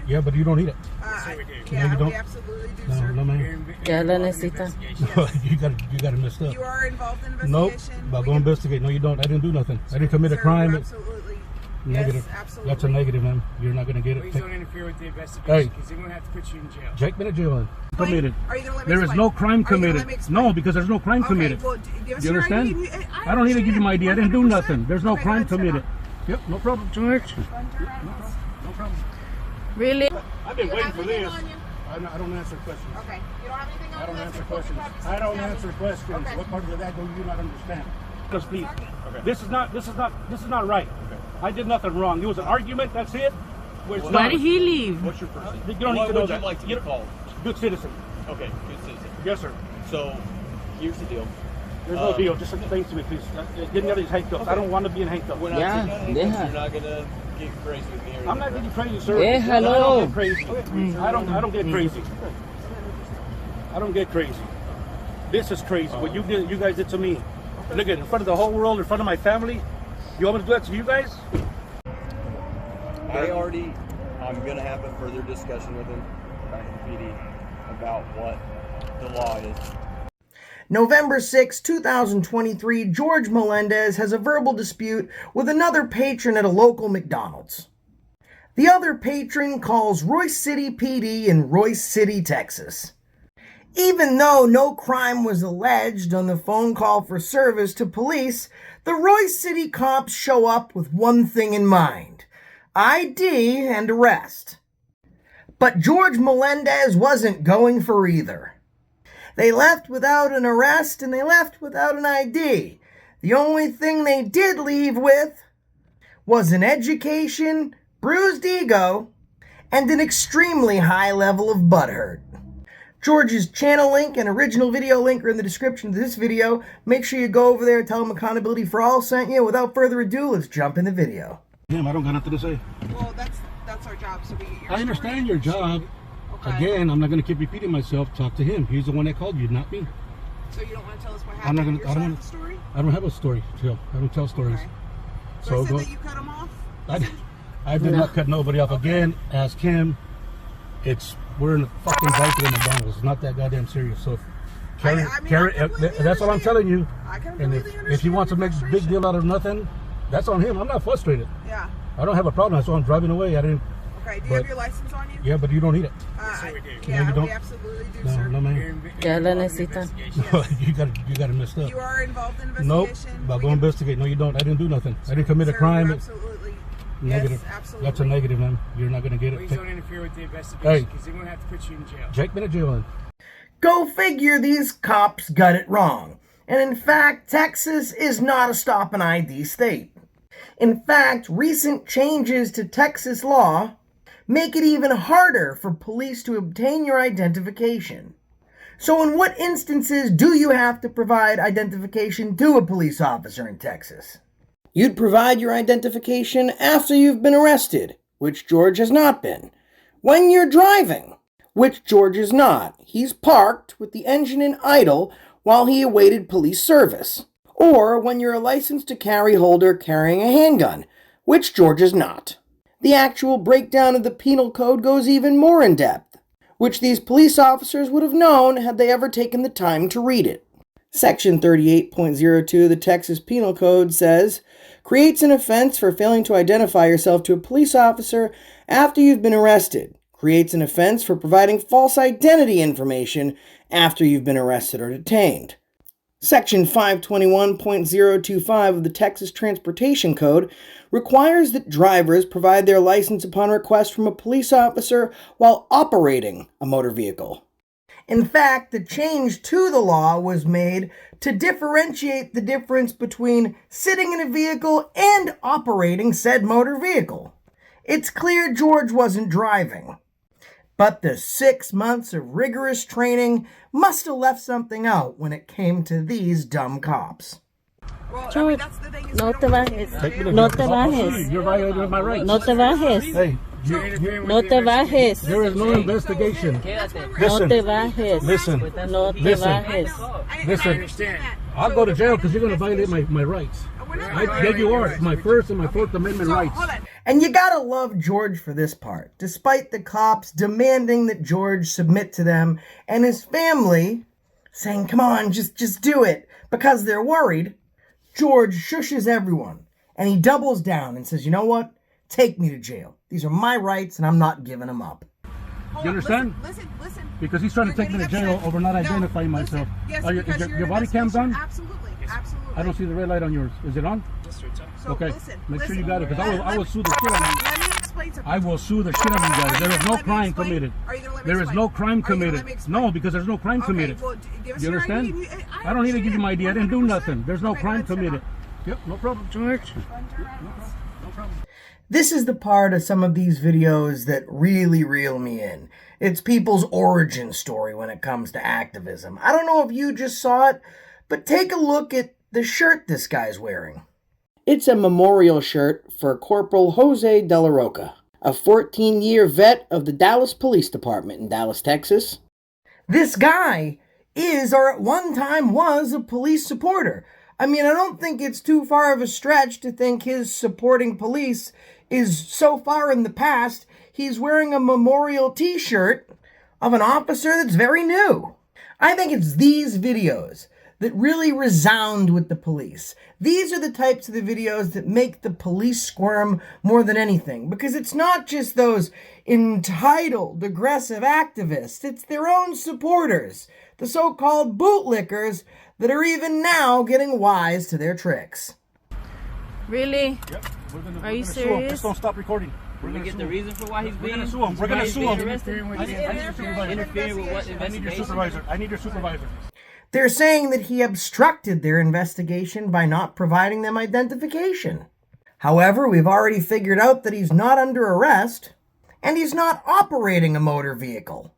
Yeah, but you don't need it. Yeah, you don't. we absolutely do, No, sir. no, ma'am. ¿Qué la necesita? you got it messed up. You are involved in Nope. investigation. I'll go investigate. No, you don't. I didn't do nothing. I didn't commit a crime. Absolutely. Negative. Yes, absolutely. That's a negative, man. You're not going to get it. Please don't interfere with the investigation because they're going to have to put you in jail. Jake been in jail. Committed. Are you going to let me There is explain? no crime Are you gonna committed. let me explain? No, because there's no crime committed. Well, give us You your understand? ID. I don't need to give you my ID. I didn't do 100%. nothing. There's no Okay, crime go ahead, sit committed. down. Yep, no problem, George. No problem. Really? I've been You waiting have for anything this. on you? I don't answer questions. Okay. You don't have anything on I don't you? answer That's questions. what I don't you're answer questions. Okay. What part of that do you not understand? Because please, this is not right. Okay. I did nothing wrong. It was an argument. That's it. Why did he leave? What's your person? You don't need to know What would that. you like to get called? Good citizen. Okay, good citizen. Yes, sir. So, here's the deal. There's no deal. Just explain to me, please. Get me out of these handcuffs. Okay. I don't want to be in handcuffs. We're not Yeah, taking handcuffs. yeah. You're not gonna get crazy with me or anything. I'm not getting crazy, sir. Yeah, hello. I don't get crazy. I don't get crazy. I don't get crazy. This is crazy. What you guys did to me. Look at it, in front of the whole world, in front of my family. You want me to do that to you guys? I'm gonna have a further discussion with him back in PD about what the law is. November 6, 2023, George Melendez has a verbal dispute with another patron at a local McDonald's. The other patron calls Royse City PD in Royse City, Texas. Even though no crime was alleged on the phone call for service to police, the Royse City cops show up with one thing in mind: ID and arrest. But George Melendez wasn't going for either. They left without an arrest and they left without an ID. The only thing they did leave with was an education, bruised ego, and an extremely high level of butthurt. George's channel link and original video link are in the description of this video. Make sure you go over there and tell him Accountability for All sent you. Without further ado, let's jump in the video. Damn, I don't got nothing to say. Well, that's our job, so we get your I understand your job. Okay. Again, I'm not going to keep repeating myself. Talk to him. He's the one that called you, not me. So you don't want to tell us what I'm happened? not gonna. I don't. Story? I don't have a story to tell. I don't tell stories. Okay. So I said go. that you cut him off? I did not cut nobody off. Okay. Again, ask him. We're in a fucking bike in McDonald's. It's not that goddamn serious. So, that's what I'm telling you. I can And if he wants to make a big deal out of nothing, that's on him. I'm not frustrated. Yeah. I don't have a problem. That's why I'm driving away. I didn't. Okay. Do you have your license on you? Yeah, but you don't need it. Yeah, you don't. we absolutely do, No, sir. no, ma'am. ¿Qué la necesita? No, you got it messed up. You are involved in Nope. investigation. I'll go investigate. No, you don't. I didn't do nothing. I didn't commit a crime. Absolutely. Negative. Yes, absolutely. That's a negative, man. You're not going to get it. Please don't interfere with the investigation because they're going to have to put you in jail. Jake been in jail. Go figure, these cops got it wrong. And in fact, Texas is not a stop and ID state. In fact, recent changes to Texas law make it even harder for police to obtain your identification. So in what instances do you have to provide identification to a police officer in Texas? You'd provide your identification after you've been arrested, which George has not been. When you're driving, which George is not. He's parked with the engine in idle while he awaited police service. Or when you're a licensed to carry holder carrying a handgun, which George is not. The actual breakdown of the penal code goes even more in depth, which these police officers would have known had they ever taken the time to read it. Section 38.02 of the Texas Penal Code says, creates an offense for failing to identify yourself to a police officer after you've been arrested. Creates an offense for providing false identity information after you've been arrested or detained. Section 521.025 of the Texas Transportation Code requires that drivers provide their license upon request from a police officer while operating a motor vehicle. In fact, the change to the law was made to differentiate the difference between sitting in a vehicle and operating said motor vehicle. It's clear George wasn't driving, but the 6 months of rigorous training must have left something out when it came to these dumb cops. Well, George, that's the thing is no te bajes. No te bajes. You're violating my rights. No te bajes. Hey, No te bajes. there is no investigation. No Listen. te bajes. Listen. No te Listen. bajes. I Listen. understand. I'll go to jail because you're going to violate my rights. Yeah, you are. My First and my Fourth Amendment rights. And you gotta love George for this part. Despite the cops demanding that George submit to them and his family saying, come on, just do it, because they're worried, George shushes everyone and he doubles down and says, you know what? Take me to jail. These are my rights and I'm not giving them up. You understand? Listen. Because he's trying to take me to jail over not identifying myself. Yes, Is your body cam's on? Absolutely. I don't see the red light on yours. Is it on? Yes, sir, it's on. So Okay. Make sure you got it, because I will sue the shit out of you. Let me explain something. I will sue the shit out of you guys. There is no crime committed. Are you gonna let me There is explain? no crime Are you gonna committed. let me explain? No, because there's no crime committed. Well, give us You your understand? ID. I don't need to give you my ID. I didn't do 100%. nothing. There's no Okay, crime go ahead, sit committed. down. Yep, no problem, George. No problem. This is the part of some of these videos that really reel me in. It's people's origin story when it comes to activism. I don't know if you just saw it, but take a look at the shirt this guy's wearing. It's a memorial shirt for Corporal Jose De La Roca, a 14-year vet of the Dallas Police Department in Dallas, Texas. This guy is, or at one time was, a police supporter. I mean, I don't think it's too far of a stretch to think his supporting police is so far in the past, he's wearing a memorial t-shirt of an officer that's very new. I think it's these videos that really resound with the police. These are the types of the videos that make the police squirm more than anything, because it's not just those entitled, aggressive activists. It's their own supporters, the so-called bootlickers that are even now getting wise to their tricks. Really? Yep. Are you Sue him. serious? Just don't stop recording. We're We gonna get sue the him. reason for why he's being We're gonna sue him. We're gonna sue him. Interfering with what I need your investigation? supervisor. I need your supervisor. They're saying that he obstructed their investigation by not providing them identification. However, we've already figured out that he's not under arrest, and he's not operating a motor vehicle,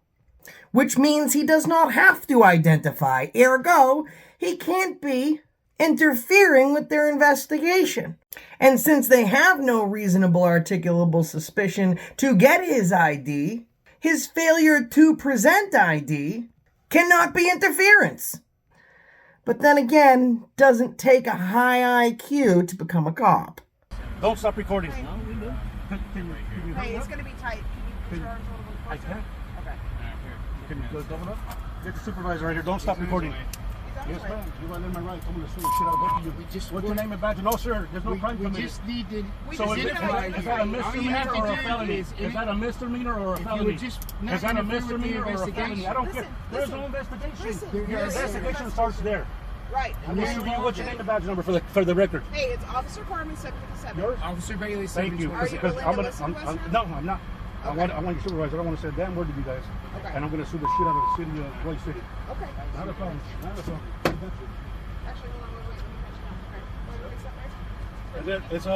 which means he does not have to identify. Ergo, he can't be interfering with their investigation. And since they have no reasonable articulable suspicion to get his ID, his failure to present ID cannot be interference. But then again, doesn't take a high IQ to become a cop. Don't stop recording. Hey, it's going to be tight. Can you charge a little bit I closer? can. Okay. Can you go double up? Get the supervisor right here. Don't stop recording. Yes, ma'am. You violated my rights. I'm going to sue the shit out of both of you. What's your name and badge? No, sir. There's no crime We committed. just need to. So is that a misdemeanor or a felony? Is that a misdemeanor or a felony? Is that a misdemeanor or a felony? I don't care. There's no investigation. Your investigation starts there. Right. I'm going to give you what's your name and badge number for the record. Hey, it's Officer Carmen, 757. Yours? Officer Bailey. Thank you. Are you Because willing to listen to us? no, I'm not. I want your supervisor. I don't want to say a damn word to you guys. Okay. And I'm going to sue the shit out of the city of Royse City. Okay. Not a problem. Not a problem. Actually, hold on, wait. Let me catch it down. Okay. And then it's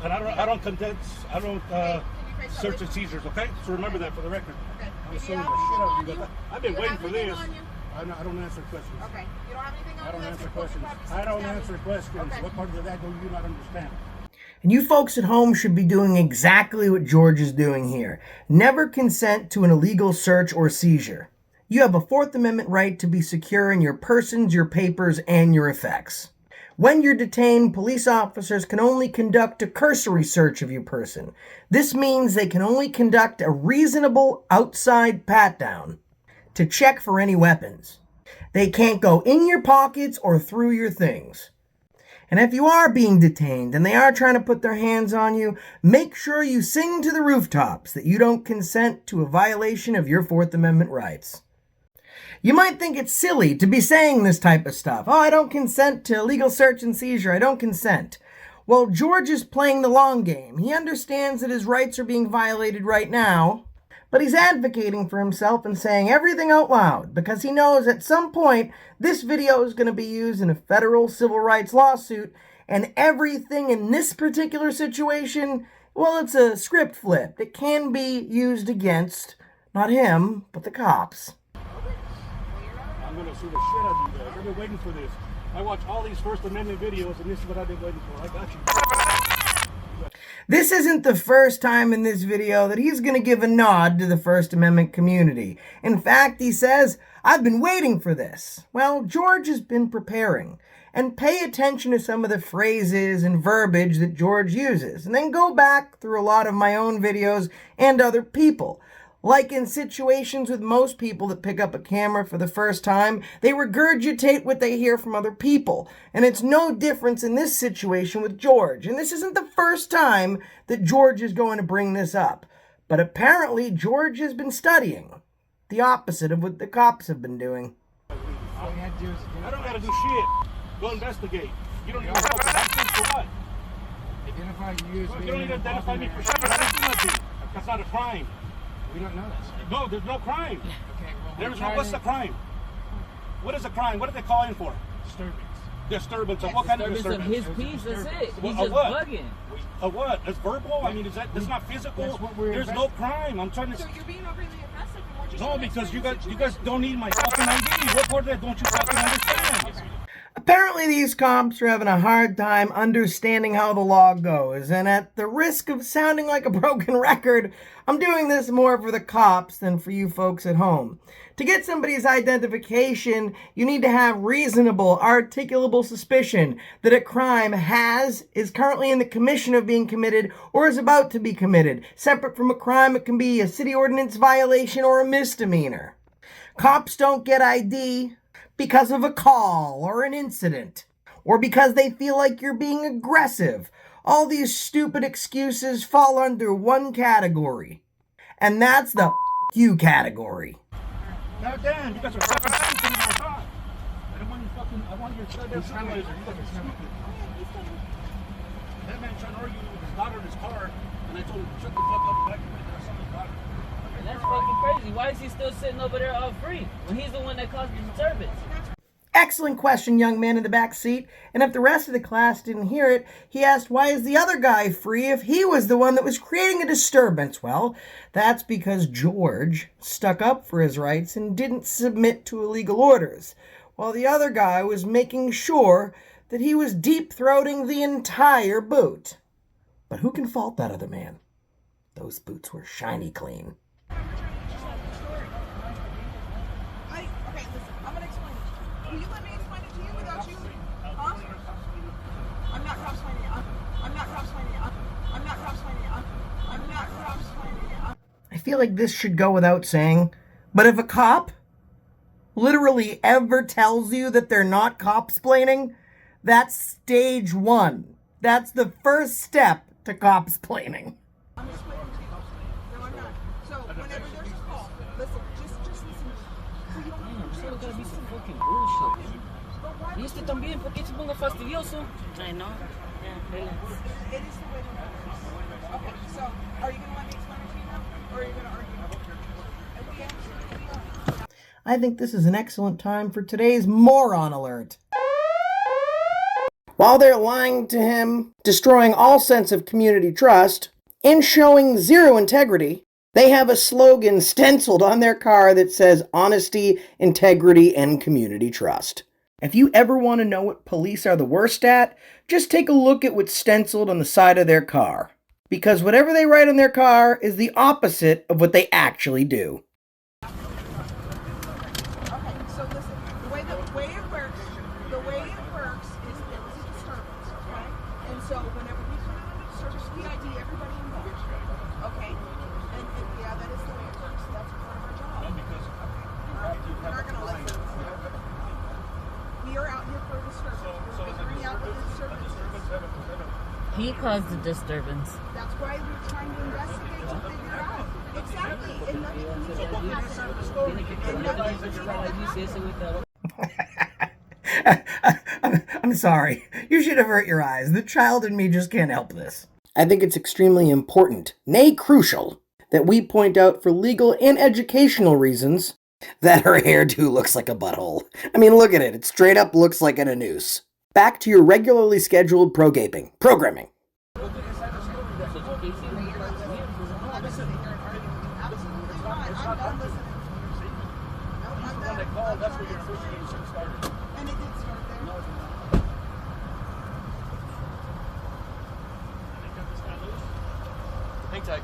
and I don't condense. I don't search and seizures. Okay, so remember that for the record. Okay. I'm suing the Do you shit out have of you. anything I've been on you? waiting for Do you this. have anything on you? I don't answer questions. Okay. You don't have anything on I don't you? answer That's questions. cool. I don't answer questions. Okay. What part of that do you not understand? And you folks at home should be doing exactly what George is doing here. Never consent to an illegal search or seizure. You have a Fourth Amendment right to be secure in your persons, your papers, and your effects. When you're detained, police officers can only conduct a cursory search of your person. This means they can only conduct a reasonable outside pat-down to check for any weapons. They can't go in your pockets or through your things. And if you are being detained and they are trying to put their hands on you, make sure you sing to the rooftops that you don't consent to a violation of your Fourth Amendment rights. You might think it's silly to be saying this type of stuff. Oh, I don't consent to illegal search and seizure. I don't consent. Well, George is playing the long game. He understands that his rights are being violated right now, but he's advocating for himself and saying everything out loud because he knows at some point this video is going to be used in a federal civil rights lawsuit, and everything in this particular situation, well, it's a script flip. It can be used against, not him, but the cops. I'm going to sue the shit out of you guys. I've been waiting for this. I watch all these First Amendment videos, and this is what I've been waiting for. I got you. This isn't the first time in this video that he's going to give a nod to the First Amendment community. In fact, he says, "I've been waiting for this." Well, George has been preparing. And pay attention to some of the phrases and verbiage that George uses, and then go back through a lot of my own videos and other people. Like in situations with most people that pick up a camera for the first time, they regurgitate what they hear from other people. And it's no difference in this situation with George. And this isn't the first time that George is going to bring this up. But apparently George has been studying the opposite of what the cops have been doing. I don't gotta do shit. Go investigate. You don't even know for what. Identify you as You don't need to identify me for shit. I didn't do nothing. That's not a crime. We don't know that. No, there's no crime. Okay, well, There's no. What's the crime? What is a crime? What are they calling for? Disturbance. Disturbance of what kind of Disturbance disturbance? of his peace, that's it. He's Of just what? bugging. Of what? It's verbal? I mean, that's not physical? That's what we're There's no crime. I'm trying to. So you're being overly aggressive and we're just No, trying to because explain you the guys don't need my fucking ID. What part of that don't you fucking understand? Apparently these cops are having a hard time understanding how the law goes, and at the risk of sounding like a broken record, I'm doing this more for the cops than for you folks at home. To get somebody's identification, you need to have reasonable, articulable suspicion that a crime is currently in the commission of being committed or is about to be committed. Separate from a crime, it can be a city ordinance violation or a misdemeanor. Cops don't get ID because of a call or an incident, or because they feel like you're being aggressive. All these stupid excuses fall under one category, and that's the you category. God damn, you guys are fucking stupid in my car. I want your goddamn supervisor. You guys are stupid. That man trying to argue with his daughter in his car, and I told him, shut the fuck up, back away, there's somebody's daughter. And that's fucking crazy. Why is he still sitting over there all free when he's the one that caused the disturbance? Excellent question, young man in the back seat. And if the rest of the class didn't hear it, he asked, why is the other guy free if he was the one that was creating a disturbance? Well, that's because George stuck up for his rights and didn't submit to illegal orders, while the other guy was making sure that he was deep-throating the entire boot. But who can fault that other man? Those boots were shiny clean. Okay, listen, I'm gonna explain it. Will you let me explain it to you without you? Huh? I'm not cross-explaining it. I'm not cross-explaining it. I'm not cross-explaining it. I'm not cross-explaining it. I feel like this should go without saying, but if a cop literally ever tells you that they're not cop-splaining, that's stage one. That's the first step to cop-splaining. I'm explaining to you. No, I'm not. So whenever there's a call, listen, just listen to me. So you don't Damn, solo gotta be some fucking bullshit. Y este también, ¿por qué se ponga fastidioso? I know. Yeah, relax. It is the way to know. Okay, so are you gonna let me explain it to you now, or are you gonna argue? I think this is an excellent time for today's moron alert. While they're lying to him, destroying all sense of community trust, and showing zero integrity, they have a slogan stenciled on their car that says honesty, integrity, and community trust. If you ever want to know what police are the worst at, just take a look at what's stenciled on the side of their car. Because whatever they write on their car is the opposite of what they actually do. Okay, so listen, the way it works is there was a disturbance, okay? And so whenever we come out of a disturbance, we ID everybody involved, okay? And yeah, that is the way it works. That's part of our job. No, because We're not gonna listen. We are out here for a disturbance. We're figuring out what the disturbance is. He caused the disturbance. That's why we're trying to investigate to figure it out. Exactly. And nothing needs to happen on the story. And nothing I'm sorry. You should avert your eyes. The child in me just can't help this. I think it's extremely important, nay crucial, that we point out for legal and educational reasons that her hairdo looks like a butthole. I mean, look at it. It straight up looks like an anus. Back to your regularly scheduled programming. that's where your investigation started. And it did start there. They cut this guy loose. Hang tight.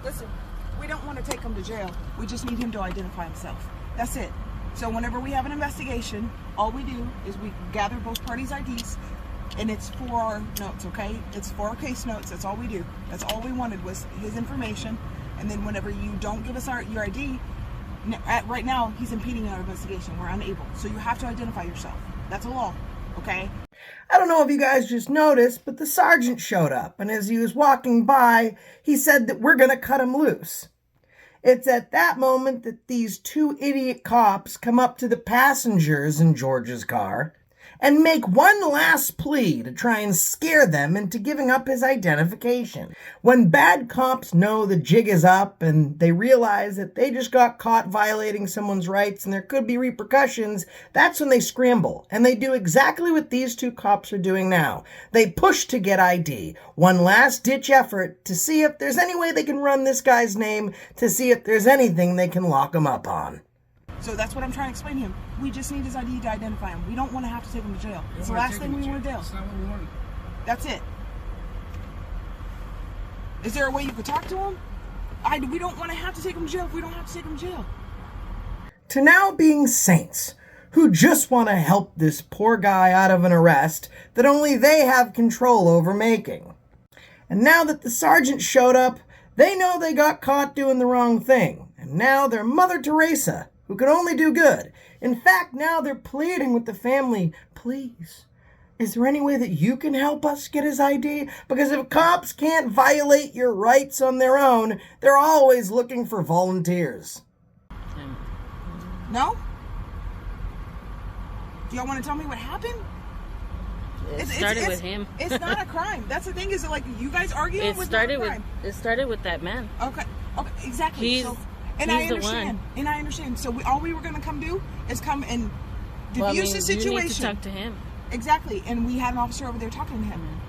Listen, we don't want to take him to jail. We just need him to identify himself. That's it. So whenever we have an investigation, all we do is we gather both parties' IDs, and it's for our notes, okay? It's for our case notes. That's all we do. That's all we wanted was his information. And then whenever you don't give us your ID, right now he's impeding our investigation. We're unable. So you have to identify yourself. That's a law, okay? I don't know if you guys just noticed, but the sergeant showed up, and as he was walking by, he said that we're gonna cut him loose. It's at that moment that these two idiot cops come up to the passengers in George's car and make one last plea to try and scare them into giving up his identification. When bad cops know the jig is up and they realize that they just got caught violating someone's rights and there could be repercussions, that's when they scramble. And they do exactly what these two cops are doing now. They push to get ID. One last ditch effort to see if there's any way they can run this guy's name, to see if there's anything they can lock him up on. So that's what I'm trying to explain to him. We just need his ID to identify him. We don't want to have to take him to jail. It's the last thing we want to do. That's not what we want. That's it. Is there a way you could talk to him? We don't want to have to take him to jail if we don't have to take him to jail. To now being saints, who just want to help this poor guy out of an arrest that only they have control over making. And now that the sergeant showed up, they know they got caught doing the wrong thing. And now they're Mother Teresa, who can only do good. In fact, now they're pleading with the family, please, is there any way that you can help us get his ID? Because if cops can't violate your rights on their own, they're always looking for volunteers. No? Do y'all want to tell me what happened? It started with him. It's not a crime. That's the thing, is it like you guys arguing with not a crime? It started with that man. Okay, exactly. And I understand. And I understand. So all we were going to come do is come and diffuse the situation. You need to talk to him. Exactly. And we had an officer over there talking to him.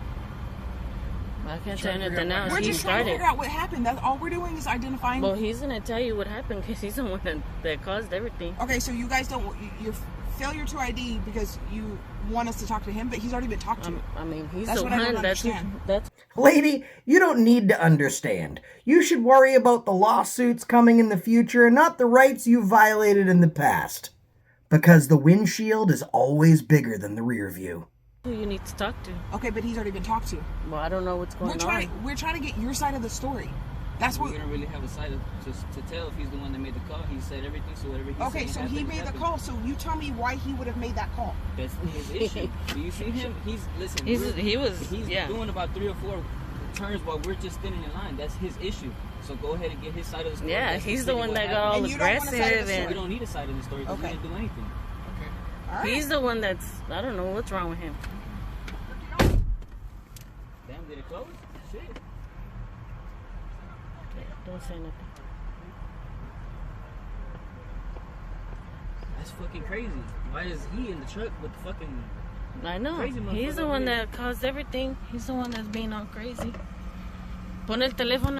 I can't tell you anything now. We're just trying to figure out what happened. That's all we're doing is identifying. Well, he's going to tell you what happened because he's the one that caused everything. Okay, so you guys don't... Your failure to ID because you want us to talk to him, but he's already been talked to. I mean, he's that's the what I don't one understand. that's... Lady, you don't need to understand. You should worry about the lawsuits coming in the future and not the rights you violated in the past. Because the windshield is always bigger than the rear view. Who you need to talk to. Okay, but he's already been talked to. Well, I don't know what's going on. We're trying to get your side of the story. That's what we don't really have a side to tell if he's the one that made the call. He said everything, so whatever he okay, so he made the call. So you tell me why he would have made that call. That's his issue. Do you see him? He's doing about 3 or 4 turns while we're just standing in line. That's his issue. So go ahead and get his side of the story. Yeah, he's the one that got all aggressive, and we don't need a side of the story because we didn't do anything. Okay. All right. He's the one that's, I don't know what's wrong with him. Damn, did it close? Shit. Don't say nothing. That's fucking crazy. Why is he in the truck with the fucking... I know. He's the one that caused everything. He's the one that's being all crazy. Pon el teléfono.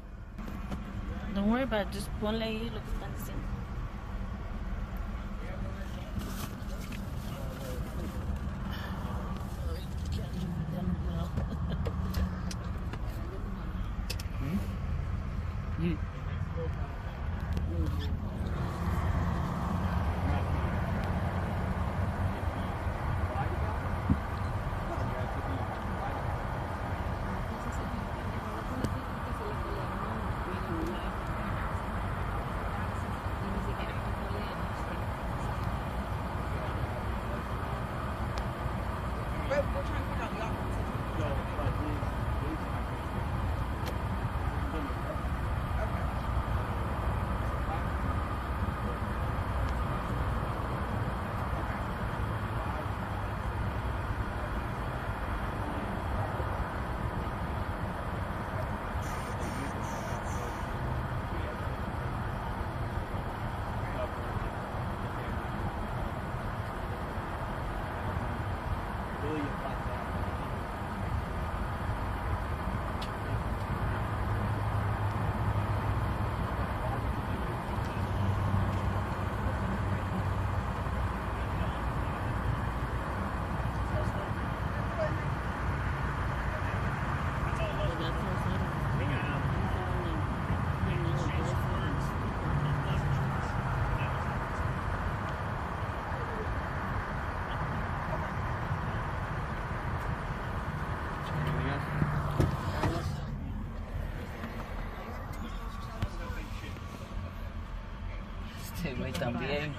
Don't worry about it. Just ponle ahí lo que están diciendo. We're trying to figure out the options. Okay. También.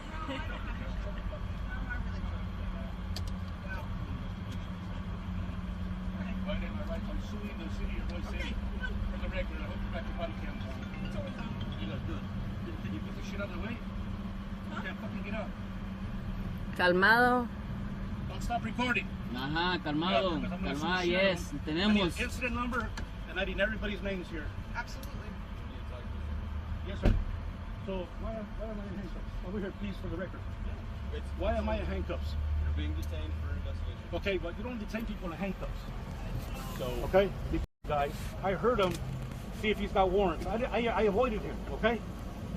I'm suing the city of Royse City. For the record, I hope you got your body cams on. You look good. Can you put this shit out of the way? You can't fucking get up. Calmado. Don't stop recording. Ajá, calmado. Yeah, Calmado, yes. I need Tenemos. an incident number, and I need everybody's names here. Absolutely. Yes, sir. So, why am I in handcuffs? Over here, please, for the record. Why am I in handcuffs? You're being detained for investigation. Okay, but you don't detain people in handcuffs. So, Okay? Guys, I heard him see if he's got warrants. I avoided him, okay?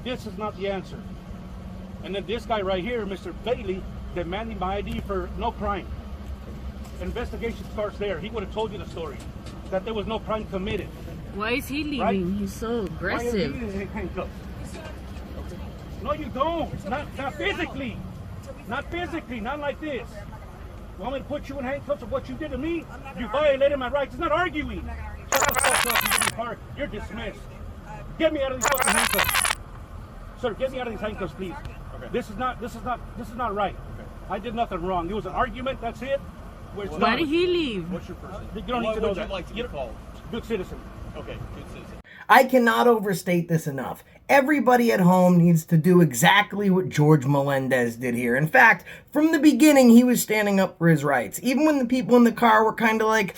This is not the answer. And then this guy right here, Mr. Bailey, demanding my ID for no crime. Investigation starts there. He would have told you the story, that there was no crime committed. Why is he leaving? Right? He's so Why aggressive. is he in handcuffs? No, you don't. Not physically. Not physically. Not like this. You want me to put you in handcuffs of what you did to me? You violated my rights. It's not arguing. Shut the fuck up and get in the car. You're dismissed. Get me out of these fucking handcuffs. Sir, get me out of these handcuffs, please. Okay. This is not right. Okay. I did nothing wrong. It was an argument. That's it. Why did he leave? what's your person? You don't need to know What would that. you like to be called? Good citizen. Okay, good citizen. I cannot overstate this enough. Everybody at home needs to do exactly what George Melendez did here. In fact, from the beginning, he was standing up for his rights. Even when the people in the car were kind of like,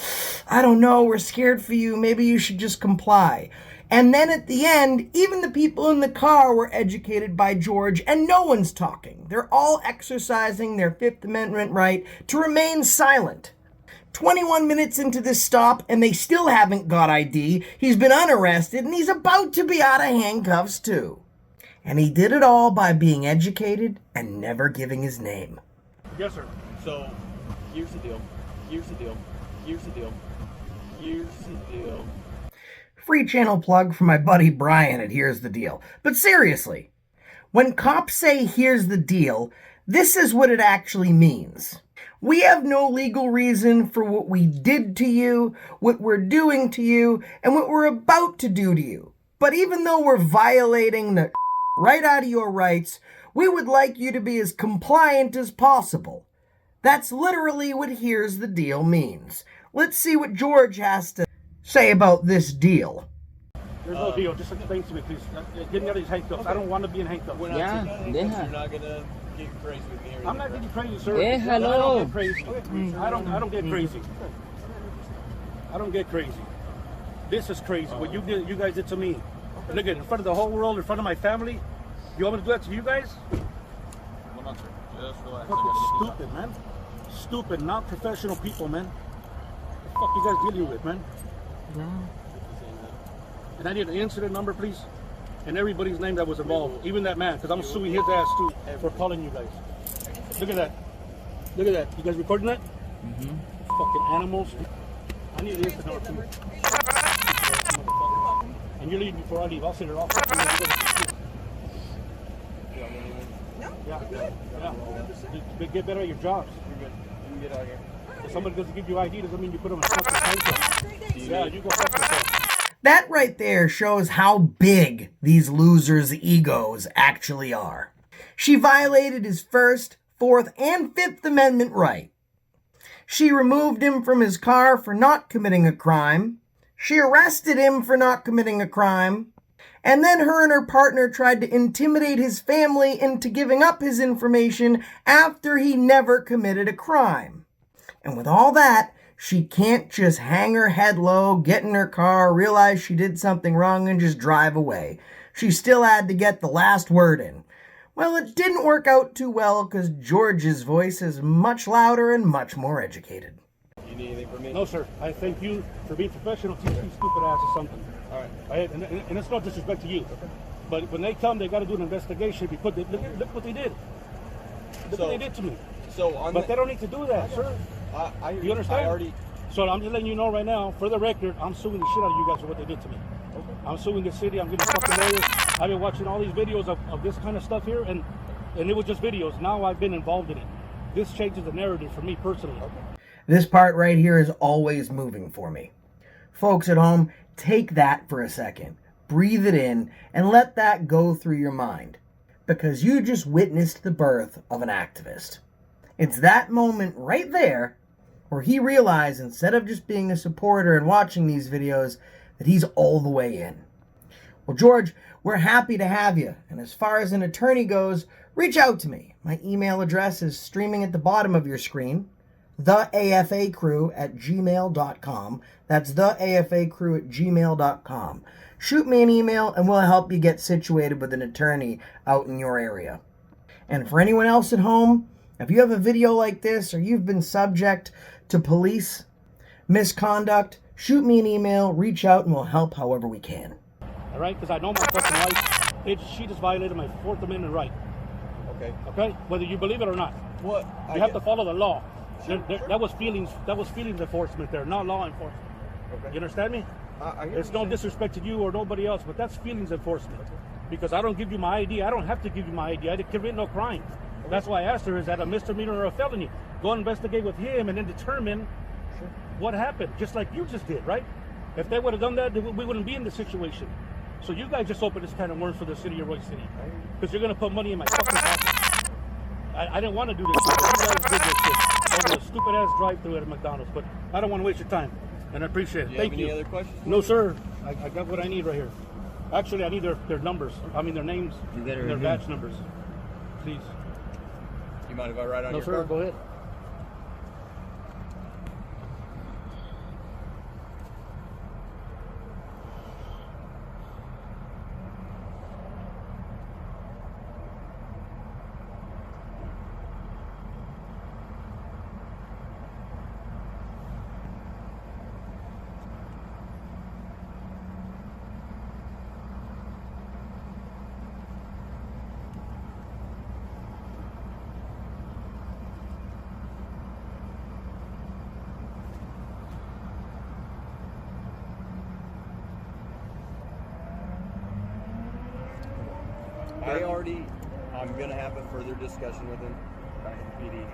I don't know, we're scared for you, maybe you should just comply. And then at the end, even the people in the car were educated by George, and no one's talking. They're all exercising their Fifth Amendment right to remain silent. 21 minutes into this stop, and they still haven't got ID. He's been unarrested, and he's about to be out of handcuffs, too. And he did it all by being educated and never giving his name. Yes, sir. So, here's the deal. Here's the deal. Here's the deal. Here's the deal. Free channel plug for my buddy Brian at Here's the Deal. But seriously, when cops say here's the deal, this is what it actually means. We have no legal reason for what we did to you, what we're doing to you, and what we're about to do to you. But even though we're violating the right out of your rights, we would like you to be as compliant as possible. That's literally what here's the deal means. Let's see what George has to say about this deal. There's no deal. Just explain to me, please. Get me out of these handcuffs. I don't want to be in handcuffs. We're not Yeah, taking deja. handcuffs. You're not gonna get crazy with me. Or I'm not getting crazy, sir. Déjalo. I don't get crazy. I don't get crazy. I don't get crazy. This is crazy. What you guys did to me. Look at it, in front of the whole world, in front of my family. You want me to do that to you guys? Hold on, sir. Just relax. Fucking stupid, man. Stupid, not professional people, man. What the fuck you guys dealing with, man? No. And I need an incident number, please. And everybody's name that was involved. Even that man, because I'm suing his ass too for calling you guys. Look at that. Look at that. You guys recording that? Mm-hmm. Fucking animals. I need an incident number, please. And you're leaving before I leave. I'll sit it off. Yeah. Get better at your jobs. You're good. You can get out of here. If somebody doesn't give you ID, doesn't mean you put them in fucking handcuffs. Yeah, you go fuck yourself. That right there shows how big these losers' egos actually are. She violated his First, Fourth, and Fifth Amendment right. She removed him from his car for not committing a crime. She arrested him for not committing a crime. And then her and her partner tried to intimidate his family into giving up his information after he never committed a crime. And with all that, she can't just hang her head low, get in her car, realize she did something wrong, and just drive away. She still had to get the last word in. Well, it didn't work out too well because George's voice is much louder and much more educated. You need anything from me? No, sir. I thank you for being professional. Teach these stupid asses something. All right. And it's no disrespect to you. But when they come, they got to do an investigation. Because look what they did. Look what they did to me. But they don't need to do that, sir. You understand? So I'm just letting you know right now, for the record, I'm suing the shit out of you guys for what they did to me. Okay. I'm suing the city. I'm getting fucking lawyers. I've been watching all these videos of this kind of stuff here, and it was just videos. Now I've been involved in it. This changes the narrative for me personally. Okay. This part right here is always moving for me. Folks at home, take that for a second. Breathe it in and let that go through your mind. because you just witnessed the birth of an activist. It's that moment right there where he realized, instead of just being a supporter and watching these videos, that he's all the way in. Well, George, we're happy to have you. And as far as an attorney goes, reach out to me. My email address is streaming at the bottom of your screen, theafacrew@gmail.com. That's theafacrew@gmail.com. Shoot me an email and we'll help you get situated with an attorney out in your area. And for anyone else at home, if you have a video like this or you've been subject to police misconduct, shoot me an email, reach out, and we'll help however we can. All right? Because I know my fucking wife, she just violated my 4th Amendment right. Okay. Okay? Whether you believe it or not. What? You have to follow the law. That was feelings enforcement there, not law enforcement. Okay. You understand me? It's no disrespect to you or nobody else, but that's feelings enforcement. Because I don't give you my ID. I don't have to give you my ID. I didn't commit no crime. Okay. That's why I asked her, is that a misdemeanor or a felony? Go investigate with him and then determine what happened, just like you just did, right? If they would have done that, we wouldn't be in this situation. So you guys just opened this kind of worms for the city of Royse City. Because you're going to put money in my fucking pocket. I didn't want to do this. You guys did this shit over a stupid-ass drive-thru at McDonald's. But I don't want to waste your time. And I appreciate it. Thank you. Any other questions? No, sir. I got what I need right here. Actually, I need their numbers. I mean, their names, their badge numbers. Please. You mind if I write on your card? No, sir. Go ahead. I'm going to have a further discussion with him back at the PD.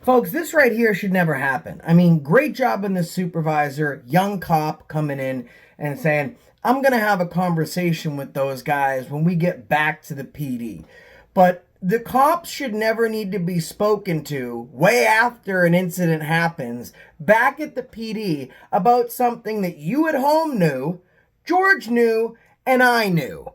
Folks, this right here should never happen. I mean, great job in the supervisor, young cop coming in and saying, I'm going to have a conversation with those guys when we get back to the PD. But the cops should never need to be spoken to way after an incident happens back at the PD about something that you at home knew, George knew, and I knew.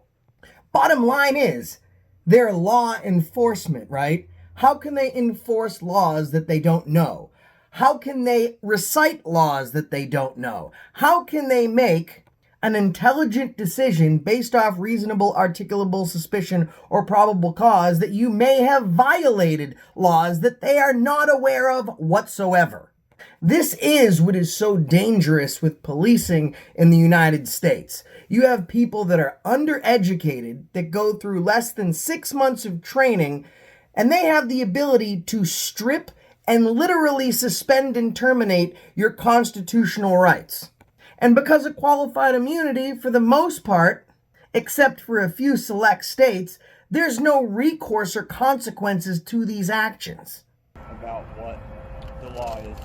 Bottom line is, they're law enforcement, right? How can they enforce laws that they don't know? How can they recite laws that they don't know? How can they make an intelligent decision based off reasonable, articulable suspicion or probable cause that you may have violated laws that they are not aware of whatsoever? This is what is so dangerous with policing in the United States. You have people that are undereducated, that go through less than 6 months of training, and they have the ability to strip and literally suspend and terminate your constitutional rights. And because of qualified immunity, for the most part, except for a few select states, there's no recourse or consequences to these actions. About what the law is.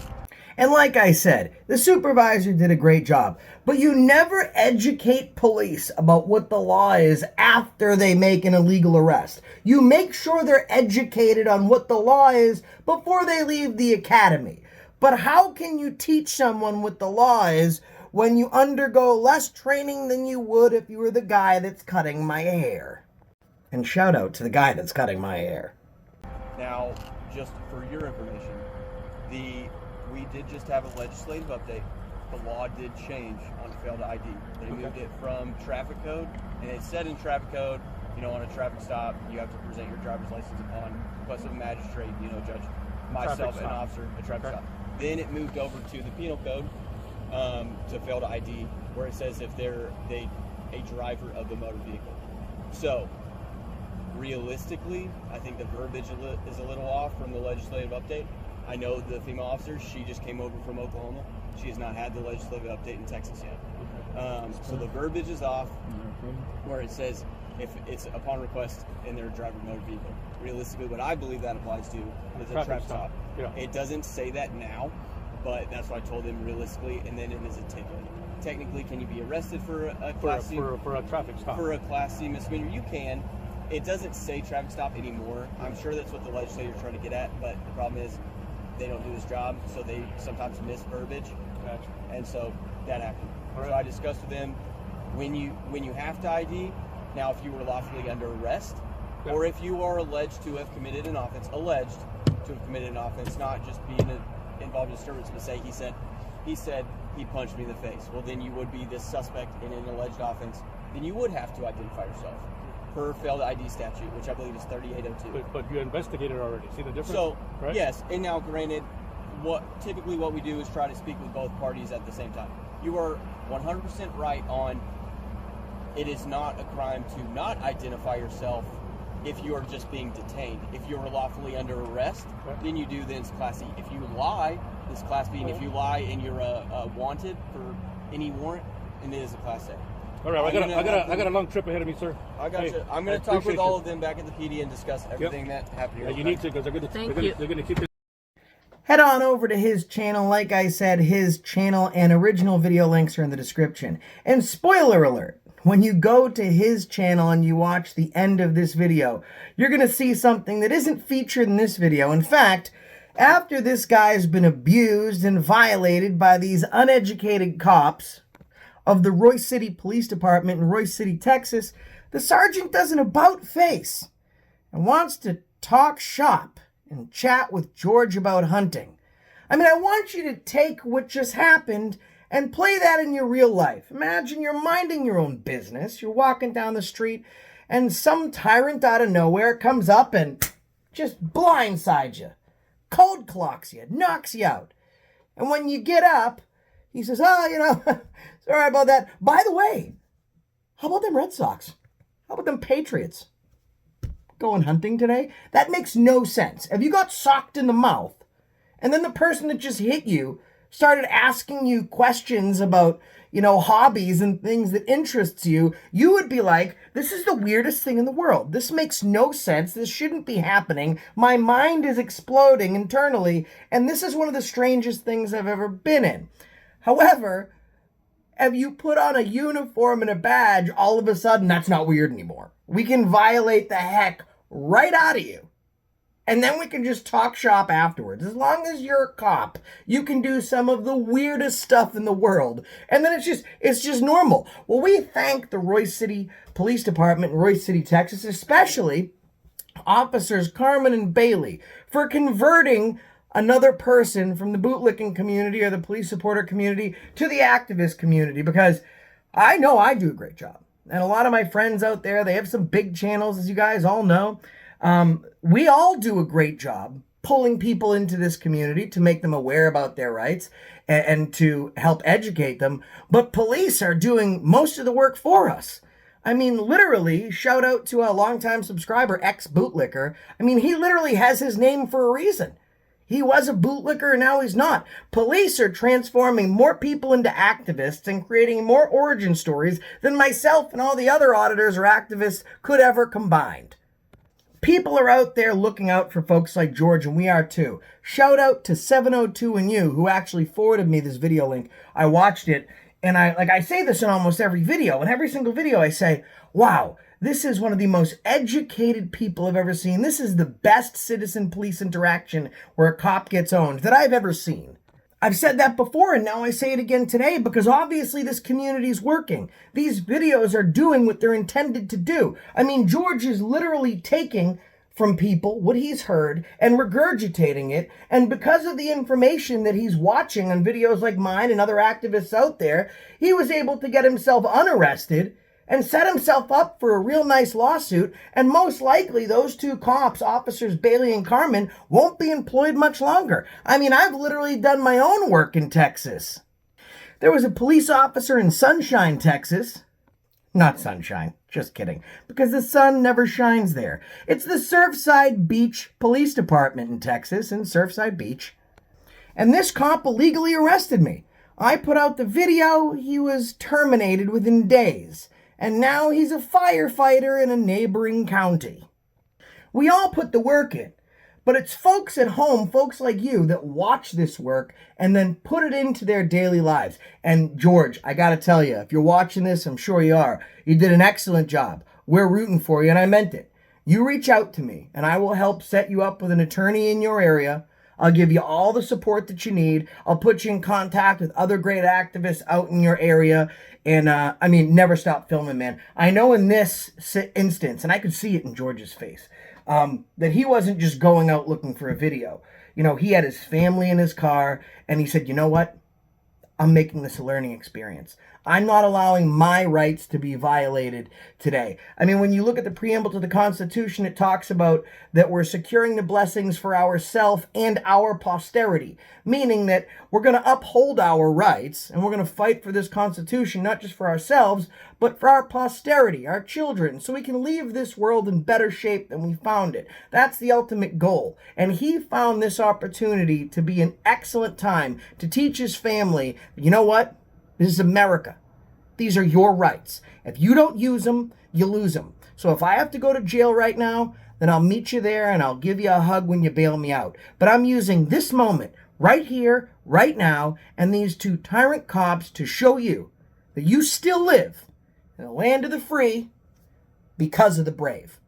And like I said, the supervisor did a great job, but you never educate police about what the law is after they make an illegal arrest. You make sure they're educated on what the law is before they leave the academy. But how can you teach someone what the law is when you undergo less training than you would if you were the guy that's cutting my hair? And shout out to the guy that's cutting my hair. Now, just for your information, we did just have a legislative update. The law did change on failed ID. They moved it from traffic code, and it said in traffic code, on a traffic stop, you have to present your driver's license upon request of a magistrate, judge, myself, an officer, a traffic stop. Then it moved over to the penal code to failed ID, where it says if they're a driver of the motor vehicle. So, realistically, I think the verbiage is a little off from the legislative update. I know the female officer, she just came over from Oklahoma. She has not had the legislative update in Texas yet. So the verbiage is off where it says if it's upon request in their driver motor vehicle. Realistically, what I believe that applies to is a traffic stop. Yeah. It doesn't say that now, but that's what I told them realistically, and then it is a ticket. Technically, can you be arrested for a Class C? For a traffic stop. For a Class C misdemeanor, you can. it doesn't say traffic stop anymore. I'm sure that's what the legislature is trying to get at, but the problem is they don't do this job, so they sometimes miss verbiage. Gotcha. And so that happened. All right. So I discussed with them when you have to ID. Now, if you were lawfully under arrest, or if you are alleged to have committed an offense, not just being involved in disturbance, but say he said he punched me in the face. Well, then you would be this suspect in an alleged offense. Then you would have to identify yourself per failed ID statute, which I believe is 3802. But you investigated already. See the difference? So, right? Yes, and now granted, what we do is try to speak with both parties at the same time. You are 100% right on it is not a crime to not identify yourself if you are just being detained. If you are lawfully under arrest, then you do, then it's Class E. If you lie, it's Class B, and if you lie and you're wanted for any warrant, then it is a Class A. All right, I got a long trip ahead of me, sir. I got you. I'm going to talk with all of them back at the PD and discuss everything that happened here. Yeah, you need to, because they're going to keep it. Head on over to his channel. Like I said, his channel and original video links are in the description. And spoiler alert, when you go to his channel and you watch the end of this video, you're going to see something that isn't featured in this video. In fact, after this guy's been abused and violated by these uneducated cops of the Royse City Police Department in Royse City, Texas, the sergeant does an about-face and wants to talk shop and chat with George about hunting. I mean, I want you to take what just happened and play that in your real life. Imagine you're minding your own business. You're walking down the street and some tyrant out of nowhere comes up and just blindsides you, cold clocks you, knocks you out. And when you get up, he says, sorry about that. By the way, how about them Red Sox? How about them Patriots? Going hunting today? That makes no sense. If you got socked in the mouth, and then the person that just hit you started asking you questions about, hobbies and things that interests you, you would be like, this is the weirdest thing in the world. This makes no sense. This shouldn't be happening. My mind is exploding internally, and this is one of the strangest things I've ever been in. However, if you put on a uniform and a badge, all of a sudden, that's not weird anymore. We can violate the heck right out of you. And then we can just talk shop afterwards. As long as you're a cop, you can do some of the weirdest stuff in the world. And then it's just normal. Well, we thank the Royse City Police Department in Royse City, Texas, especially officers Carmen and Bailey, for converting another person from the bootlicking community or the police supporter community to the activist community, because I know I do a great job. And a lot of my friends out there, they have some big channels, as you guys all know. We all do a great job pulling people into this community to make them aware about their rights and to help educate them. But police are doing most of the work for us. I mean, literally, shout out to a longtime subscriber, ex-bootlicker. I mean, he literally has his name for a reason. He was a bootlicker and now he's not. Police are transforming more people into activists and creating more origin stories than myself and all the other auditors or activists could ever combined. People are out there looking out for folks like George, and we are too. Shout out to 702 and you, who actually forwarded me this video link. I watched it, and I say this in almost every video. In every single video I say, wow, this is one of the most educated people I've ever seen. This is the best citizen police interaction where a cop gets owned that I've ever seen. I've said that before, and now I say it again today, because obviously this community is working. These videos are doing what they're intended to do. I mean, George is literally taking from people what he's heard and regurgitating it, and because of the information that he's watching on videos like mine and other activists out there, he was able to get himself unarrested and set himself up for a real nice lawsuit, and most likely those two cops, officers Bailey and Carmen, won't be employed much longer. I mean, I've literally done my own work in Texas. There was a police officer in Sunshine, Texas. Not Sunshine, just kidding, because the sun never shines there. It's the Surfside Beach Police Department in Texas, in Surfside Beach. And this cop illegally arrested me. I put out the video, he was terminated within days. And now he's a firefighter in a neighboring county. We all put the work in, but it's folks at home, folks like you, that watch this work and then put it into their daily lives. And George, I gotta tell you, if you're watching this, I'm sure you are, you did an excellent job. We're rooting for you, and I meant it. You reach out to me, and I will help set you up with an attorney in your area. I'll give you all the support that you need. I'll put you in contact with other great activists out in your area. And, never stop filming, man. I know in this instance, and I could see it in George's face, that he wasn't just going out looking for a video. You know, he had his family in his car, and he said, you know what? I'm making this a learning experience. I'm not allowing my rights to be violated today. I mean, when you look at the preamble to the Constitution, it talks about that we're securing the blessings for ourselves and our posterity, meaning that we're going to uphold our rights and we're going to fight for this Constitution, not just for ourselves, but for our posterity, our children, so we can leave this world in better shape than we found it. That's the ultimate goal. And he found this opportunity to be an excellent time to teach his family, you know what? This is America. These are your rights. If you don't use them, you lose them. So if I have to go to jail right now, then I'll meet you there and I'll give you a hug when you bail me out. But I'm using this moment right here, right now, and these two tyrant cops to show you that you still live in the land of the free because of the brave.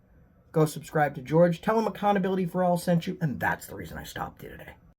Go subscribe to George. Tell him Accountability for All sent you, and that's the reason I stopped you today.